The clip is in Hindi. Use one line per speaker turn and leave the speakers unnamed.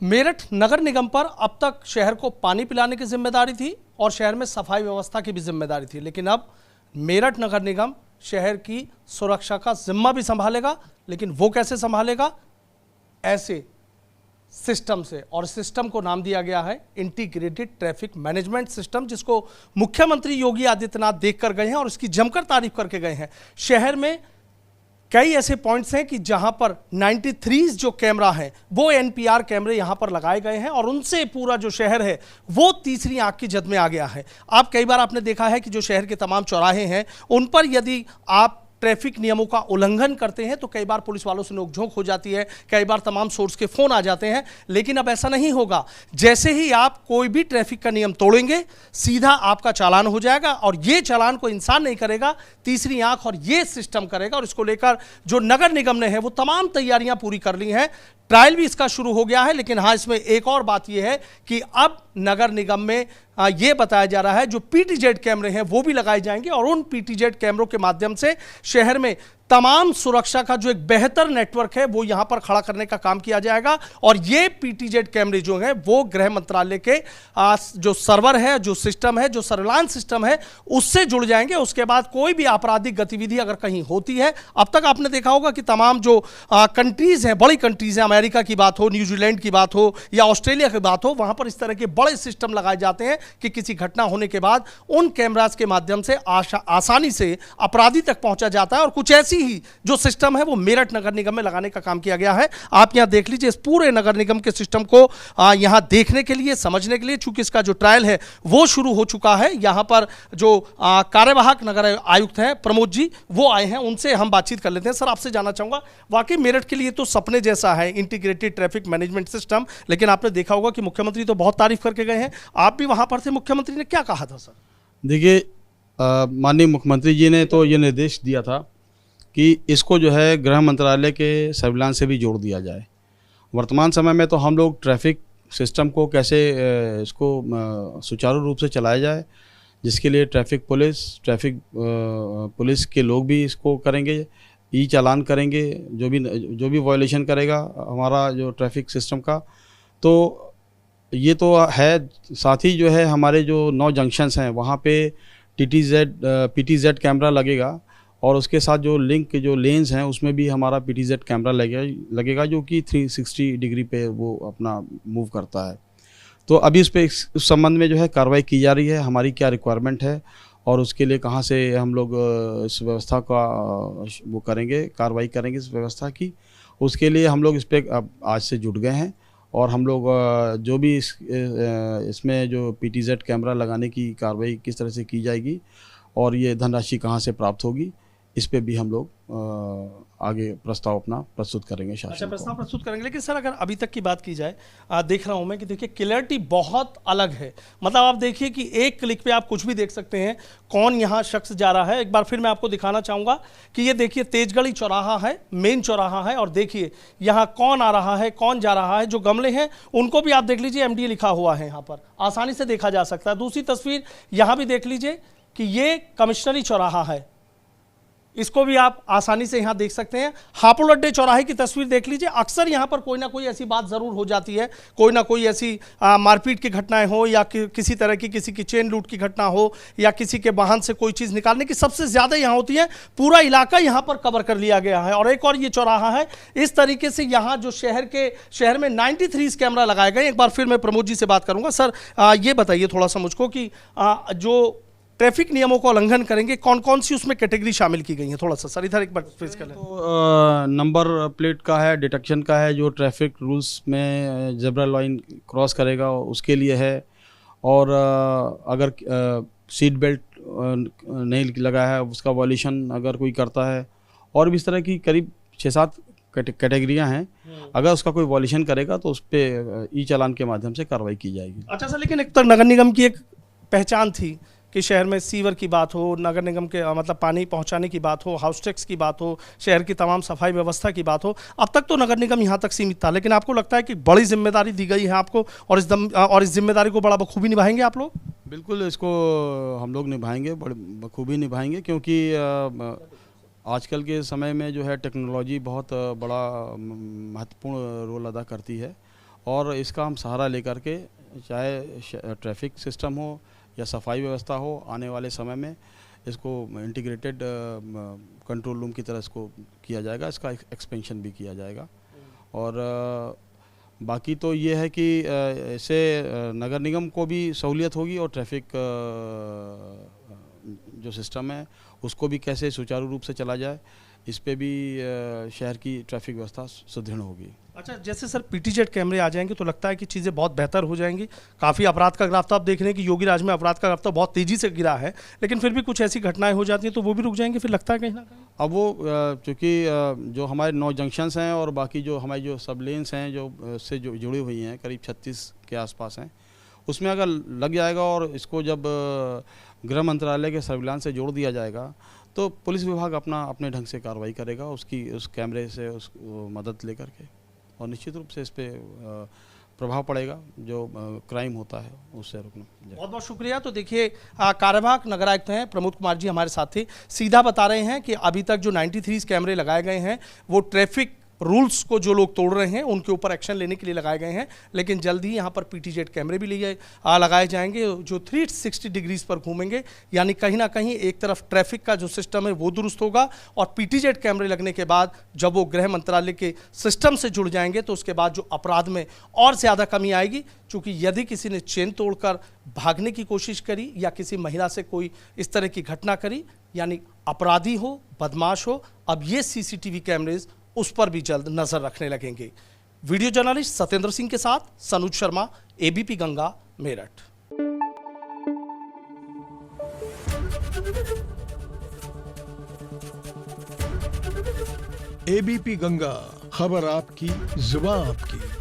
मेरठ नगर निगम पर अब तक शहर को पानी पिलाने की जिम्मेदारी थी और शहर में सफाई व्यवस्था की भी जिम्मेदारी थी, लेकिन अब मेरठ नगर निगम शहर की सुरक्षा का जिम्मा भी संभालेगा। लेकिन वो कैसे संभालेगा? ऐसे सिस्टम से, और सिस्टम को नाम दिया गया है इंटीग्रेटेड ट्रैफिक मैनेजमेंट सिस्टम, जिसको मुख्यमंत्री योगी आदित्यनाथ देखकर गए हैं और इसकी जमकर तारीफ करके गए हैं। शहर में कई ऐसे पॉइंट्स हैं कि जहां पर 93 जो कैमरा हैं वो एनपीआर कैमरे यहां पर लगाए गए हैं और उनसे पूरा जो शहर है वो तीसरी आंख की जद में आ गया है। आप कई बार आपने देखा है कि जो शहर के तमाम चौराहे हैं उन पर यदि आप ट्रैफिक नियमों का उल्लंघन करते हैं तो कई बार पुलिस वालों से नोकझोंक हो जाती है, कई बार तमाम सोर्स के फोन आ जाते हैं। लेकिन अब ऐसा नहीं होगा। जैसे ही आप कोई भी ट्रैफिक का नियम तोड़ेंगे सीधा आपका चालान हो जाएगा, और ये चालान कोई इंसान नहीं करेगा, तीसरी आंख और ये सिस्टम करेगा। और इसको लेकर जो नगर निगम ने है वो तमाम तैयारियां पूरी कर ली हैं। ट्रायल भी इसका शुरू हो गया है। लेकिन हाँ, इसमें एक और बात यह है कि अब नगर निगम में यह बताया जा रहा है जो पीटीजेड कैमरे हैं वो भी लगाए जाएंगे और उन पीटीजेड कैमरों के माध्यम से शहर में तमाम सुरक्षा का जो एक बेहतर नेटवर्क है वो यहां पर खड़ा करने का काम किया जाएगा। और ये पीटीजेड कैमरे जो हैं वो गृह मंत्रालय के जो सर्वर है, जो सिस्टम है, जो सर्विलांस सिस्टम है उससे जुड़ जाएंगे। उसके बाद कोई भी आपराधिक गतिविधि अगर कहीं होती है, अब तक आपने देखा होगा कि तमाम जो कंट्रीज हैं, बड़ी कंट्रीज हैं, अमेरिका की बात हो, न्यूजीलैंड की बात हो या ऑस्ट्रेलिया की बात हो, वहां पर इस तरह के बड़े सिस्टम लगाए जाते हैं कि किसी घटना होने के बाद उन कैमरास के माध्यम से आसानी से अपराधी तक पहुंचा जाता है। और कुछ ऐसी ही जो सिस्टम है वो मेरठ नगर निगम में लगाने का काम किया गया है। आप यहां देख लीजिए, इस पूरे नगर निगम के सिस्टम को यहां देखने के लिए, समझने के लिए, चूंकि इसका जो ट्रायल है वो शुरू हो चुका है। यहां पर जो कार्यवाहक नगर आयुक्त हैं प्रमोद जी, वो आए हैं, उनसे हम बातचीत कर लेते हैं। सर, आपसे जानना चाहूंगा, वाकई मेरठ के लिए तो सपने जैसा है इंटीग्रेटेड ट्रैफिक मैनेजमेंट सिस्टम, लेकिन आपने देखा होगा कि मुख्यमंत्री तो बहुत तारीफ करके गए हैं, आप भी वहां पर थे, मुख्यमंत्री ने क्या कहा था? सर
देखिए, माननीय मुख्यमंत्री जी ने तो ये निर्देश दिया था कि इसको जो है गृह मंत्रालय के सर्विलांस से भी जोड़ दिया जाए। वर्तमान समय में तो हम लोग ट्रैफिक सिस्टम को कैसे इसको सुचारू रूप से चलाया जाए, जिसके लिए ट्रैफिक पुलिस के लोग भी इसको करेंगे, ई चालान करेंगे जो भी वायलेशन करेगा हमारा जो ट्रैफिक सिस्टम का। तो ये तो है, साथ ही जो है हमारे जो 9 जंक्शंस हैं वहाँ पे पीटीजेड कैमरा लगेगा और उसके साथ जो लिंक जो लेन्स हैं उसमें भी हमारा पीटीजेड कैमरा लगेगा जो कि 360 डिग्री पे वो अपना मूव करता है। तो अभी उस संबंध में जो है कार्रवाई की जा रही है, हमारी क्या रिक्वायरमेंट है और उसके लिए कहाँ से हम लोग इस व्यवस्था का वो करेंगे, कार्रवाई करेंगे इस व्यवस्था की। उसके लिए हम लोग इस पर आज से जुट गए हैं और हम लोग जो भी इसमें जो पीटीजेड कैमरा लगाने की कार्रवाई किस तरह से की जाएगी और ये धनराशि कहाँ से प्राप्त होगी, इस पे भी हम लोग आगे प्रस्ताव अपना प्रस्तुत करेंगे, शासन
अच्छा, प्रस्ताव
को
प्रस्तुत करेंगे। लेकिन सर, अगर अभी तक की बात की जाए, देख रहा हूं मैं कि देखिए क्लैरिटी बहुत अलग है। मतलब आप देखिए कि एक क्लिक पे आप कुछ भी देख सकते हैं, कौन यहाँ शख्स जा रहा है। एक बार फिर मैं आपको दिखाना चाहूंगा कि ये देखिए तेजगढ़ी चौराहा है, मेन चौराहा है, और देखिए यहाँ कौन आ रहा है, कौन जा रहा है। जो गमले हैं उनको भी आप देख लीजिए, MDA लिखा हुआ है, यहाँ पर आसानी से देखा जा सकता है। दूसरी तस्वीर यहाँ भी देख लीजिए कि ये कमिश्नरी चौराहा है, इसको भी आप आसानी से यहां देख सकते हैं। हापुड़ अड्डे चौराहे की तस्वीर देख लीजिए। अक्सर यहां पर कोई ना कोई ऐसी बात जरूर हो जाती है, कोई ना कोई ऐसी मारपीट की घटनाएं हो या किसी तरह की किसी की चेन लूट की घटना हो या किसी के वाहन से कोई चीज निकालने की सबसे ज्यादा यहां होती है। पूरा इलाका यहां पर कवर कर लिया गया है। और एक और ये चौराहा है, इस तरीके से यहां जो शहर में 93 कैमरा लगाए गए। एक बार फिर मैं प्रमोद जी से बात करूंगा। सर, ये बताइए थोड़ा सा मुझको कि जो ट्रैफिक नियमों का उल्लंघन करेंगे, कौन कौन सी उसमें कैटेगरी शामिल की गई है? थोड़ा सा सर इधर एक बार फेस कर लें।
तो नंबर प्लेट का है, डिटेक्शन का है, जो ट्रैफिक रूल्स में जेब्रा लाइन क्रॉस करेगा उसके लिए है, और अगर सीट बेल्ट नहीं लगा है उसका वॉल्यूशन अगर कोई करता है, और भी इस तरह की करीब 6-7 कैटेगरियां हैं। अगर उसका कोई वॉल्यूशन करेगा तो उस पर ई चालान के माध्यम से कार्रवाई की जाएगी।
अच्छा सर, लेकिन एक तो नगर निगम की एक पहचान थी कि शहर में सीवर की बात हो, नगर निगम के मतलब पानी पहुंचाने की बात हो, हाउस टैक्स की बात हो, शहर की तमाम सफाई व्यवस्था की बात हो, अब तक तो नगर निगम यहां तक सीमित था। लेकिन आपको लगता है कि बड़ी जिम्मेदारी दी गई है आपको और इस जिम्मेदारी को बड़ा बखूबी निभाएंगे आप लोग?
बिल्कुल, इसको हम लोग निभाएंगे, बड़े बखूबी निभाएंगे, क्योंकि आजकल के समय में जो है टेक्नोलॉजी बहुत बड़ा महत्वपूर्ण रोल अदा करती है और इसका हम सहारा लेकर के चाहे ट्रैफिक सिस्टम हो या सफाई व्यवस्था हो, आने वाले समय में इसको इंटीग्रेटेड कंट्रोल रूम की तरह इसको किया जाएगा, इसका एक्सपेंशन भी किया जाएगा। और बाकी तो ये है कि इससे नगर निगम को भी सहूलियत होगी और ट्रैफिक जो सिस्टम है उसको भी कैसे सुचारू रूप से चला जाए, इस पे भी शहर की ट्रैफिक व्यवस्था सुदृढ़ होगी।
अच्छा, जैसे सर पीटीजेड कैमरे आ जाएंगे तो लगता है कि चीज़ें बहुत बेहतर हो जाएंगी। काफ़ी अपराध का ग्राफ तो आप देख रहे हैं कि योगी राज में अपराध का ग्राफ तो बहुत तेज़ी से गिरा है, लेकिन फिर भी कुछ ऐसी घटनाएं हो जाती हैं तो वो भी रुक जाएंगे, फिर लगता है कहीं ना कहीं।
अब वो चूँकि जो हमारे 9 जंक्शंस हैं और बाकी जो हमारी जो सब लेन्स हैं जो उससे जो जुड़ी हुई हैं करीब 36 के आसपास हैं, उसमें अगर लग जाएगा और इसको जब गृह मंत्रालय के सर्विलांस से जोड़ दिया जाएगा तो पुलिस विभाग अपने ढंग से कार्रवाई करेगा उस कैमरे से उस मदद लेकर के, और निश्चित रूप से इस पे प्रभाव पड़ेगा जो क्राइम होता है उससे रुकना।
बहुत बहुत शुक्रिया। तो देखिए कार्यवाहक नगर आयुक्त हैं प्रमोद कुमार जी हमारे साथ थे, सीधा बता रहे हैं कि अभी तक जो 93 कैमरे लगाए गए हैं वो ट्रैफिक रूल्स को जो लोग तोड़ रहे हैं उनके ऊपर एक्शन लेने के लिए लगाए गए हैं, लेकिन जल्द ही यहाँ पर पीटीजेड कैमरे भी लगाए जाएंगे जो 360 डिग्रीज पर घूमेंगे, यानी कहीं ना कहीं एक तरफ ट्रैफिक का जो सिस्टम है वो दुरुस्त होगा और पीटीजेड कैमरे लगने के बाद जब वो गृह मंत्रालय के सिस्टम से जुड़ जाएंगे तो उसके बाद जो अपराध में और ज़्यादा कमी आएगी, क्योंकि यदि किसी ने चेन तोड़कर भागने की कोशिश करी या किसी महिला से कोई इस तरह की घटना करी, यानी अपराधी हो, बदमाश हो, अब ये सीसीटीवी कैमरेज उस पर भी जल्द नजर रखने लगेंगे। वीडियो जर्नलिस्ट सत्येंद्र सिंह के साथ सनुज शर्मा, एबीपी गंगा, मेरठ।
एबीपी गंगा, खबर आपकी, जुबान आपकी।